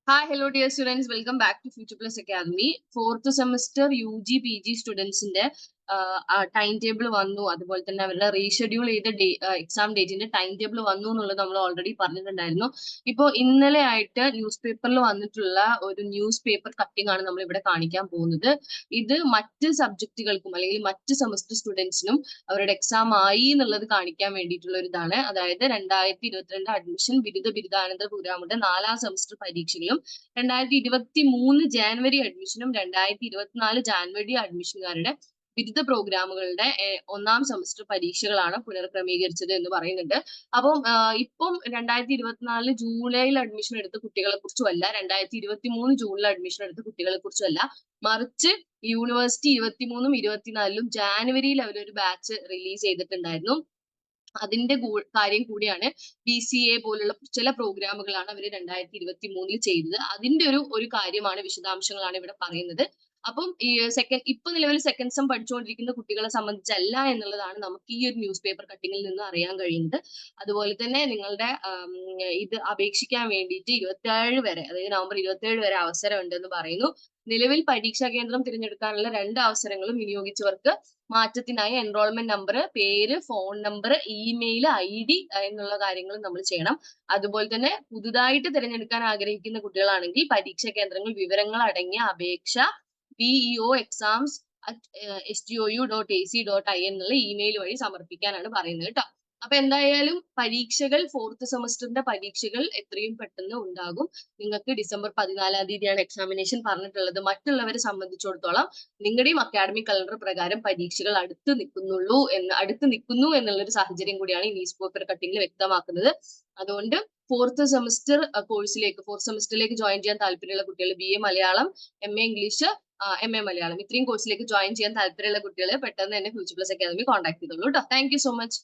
Hi, hello dear students. Welcome back to Future Plus Academy. Fourth semester UG PG സ്റ്റുഡൻസിന്റെ time table വന്നു. അതുപോലെ തന്നെ അവരുടെ reschedule ചെയ്ത എക്സാം ഡേറ്റിന്റെ ടൈം ടേബിൾ വന്നു എന്നുള്ളത് നമ്മൾ ഓൾറെഡി പറഞ്ഞിട്ടുണ്ടായിരുന്നു. ഇപ്പോൾ ഇന്നലെ ആയിട്ട് ന്യൂസ് പേപ്പറിൽ വന്നിട്ടുള്ള ഒരു ന്യൂസ് പേപ്പർ കട്ടിംഗ് ആണ് നമ്മൾ ഇവിടെ കാണിക്കാൻ പോകുന്നത്. ഇത് മറ്റ് സബ്ജക്റ്റുകൾക്കും അല്ലെങ്കിൽ മറ്റ് സെമസ്റ്റർ സ്റ്റുഡൻസിനും അവരുടെ എക്സാം ആയി എന്നുള്ളത് കാണിക്കാൻ വേണ്ടിയിട്ടുള്ള ഒരു ഇതാണ്. അതായത് 2022 അഡ്മിഷൻ ബിരുദാനന്തര പ്രോഗ്രാമിന്റെ 4ാം സെമസ്റ്റർ പരീക്ഷകളും 2023 ജാനുവരി അഡ്മിഷനും 2024 ജാനുവരി അഡ്മിഷനുകാരുടെ ബിരുദ പ്രോഗ്രാമുകളുടെ 1ാം സെമസ്റ്റർ പരീക്ഷകളാണ് പുനർക്രമീകരിച്ചത് എന്ന് പറയുന്നുണ്ട്. അപ്പം ഇപ്പം 2024 ജൂലൈയിൽ അഡ്മിഷൻ എടുത്ത കുട്ടികളെ കുറിച്ചുമല്ല, 2023 ജൂണിൽ അഡ്മിഷൻ എടുത്ത കുട്ടികളെ കുറിച്ചുമല്ല, മറിച്ച് യൂണിവേഴ്സിറ്റി 23 24 ജാനുവരിയിൽ അവരൊരു ബാച്ച് റിലീസ് ചെയ്തിട്ടുണ്ടായിരുന്നു. അതിന്റെ കാര്യം കൂടിയാണ്. BCA പോലുള്ള ചില പ്രോഗ്രാമുകളാണ് അവർ 2023 ചെയ്തത്. അതിന്റെ ഒരു കാര്യമാണ്, വിശദാംശങ്ങളാണ് ഇവിടെ പറയുന്നത്. അപ്പം ഈ ഇപ്പൊ നിലവിൽ സെക്കൻഡ് സെം പഠിച്ചുകൊണ്ടിരിക്കുന്ന കുട്ടികളെ സംബന്ധിച്ചല്ല എന്നുള്ളതാണ് നമുക്ക് ഈ ഒരു ന്യൂസ് പേപ്പർ കട്ടിങ്ങിൽ നിന്ന് അറിയാൻ കഴിയുന്നത്. അതുപോലെ തന്നെ നിങ്ങളുടെ ഇത് അപേക്ഷിക്കാൻ വേണ്ടിയിട്ട് 27 വരെ, അതായത് നവംബർ 27 വരെ അവസരം ഉണ്ടെന്ന് പറയുന്നു. നിലവിൽ പരീക്ഷാ കേന്ദ്രം തിരഞ്ഞെടുക്കാനുള്ള 2 അവസരങ്ങളും വിനിയോഗിച്ചവർക്ക് മാറ്റത്തിനായി എൻറോൾമെന്റ് നമ്പർ, പേര്, ഫോൺ നമ്പർ, ഇമെയിൽ, ID എന്നുള്ള കാര്യങ്ങൾ നമ്മൾ ചെയ്യണം. അതുപോലെ തന്നെ പുതുതായിട്ട് തിരഞ്ഞെടുക്കാൻ ആഗ്രഹിക്കുന്ന കുട്ടികളാണെങ്കിൽ പരീക്ഷാ കേന്ദ്രങ്ങൾ വിവരങ്ങൾ അടങ്ങിയ അപേക്ഷ veo.exams@stou.ac.in എന്നുള്ള ഇമെയിൽ വഴി സമർപ്പിക്കാനാണ് പറയുന്നത് കേട്ടോ. അപ്പൊ എന്തായാലും പരീക്ഷകൾ, ഫോർത്ത് സെമസ്റ്ററിന്റെ പരീക്ഷകൾ എത്രയും പെട്ടെന്ന് ഉണ്ടാകും. നിങ്ങൾക്ക് ഡിസംബർ 14 തീയതിയാണ് എക്സാമിനേഷൻ പറഞ്ഞിട്ടുള്ളത്. മറ്റുള്ളവരെ സംബന്ധിച്ചിടത്തോളം നിങ്ങളുടെയും അക്കാഡമിക് കലണ്ടർ പ്രകാരം പരീക്ഷകൾ അടുത്ത് നിൽക്കുന്നു എന്നുള്ളൊരു സാഹചര്യം കൂടിയാണ് ഈ ന്യൂസ് പേപ്പർ കട്ടിങ്ങിൽ വ്യക്തമാക്കുന്നത്. അതുകൊണ്ട് ഫോർത്ത് സെമസ്റ്ററിലേക്ക് ജോയിൻ ചെയ്യാൻ താല്പര്യമുള്ള കുട്ടികൾ, BA Malayalam, MA English, MA Malayalam, ഇത്രയും കോഴ്സിലേക്ക് ജോയിൻ ചെയ്യാൻ താല്പര്യമുള്ള കുട്ടികൾ പെട്ടെന്ന് തന്നെ ഫ്യൂച്ചർ പ്ലസ് അക്കാദമി കോൺടാക്ട് ചെയ്തോളൂ കേട്ടോ. Thank you so much.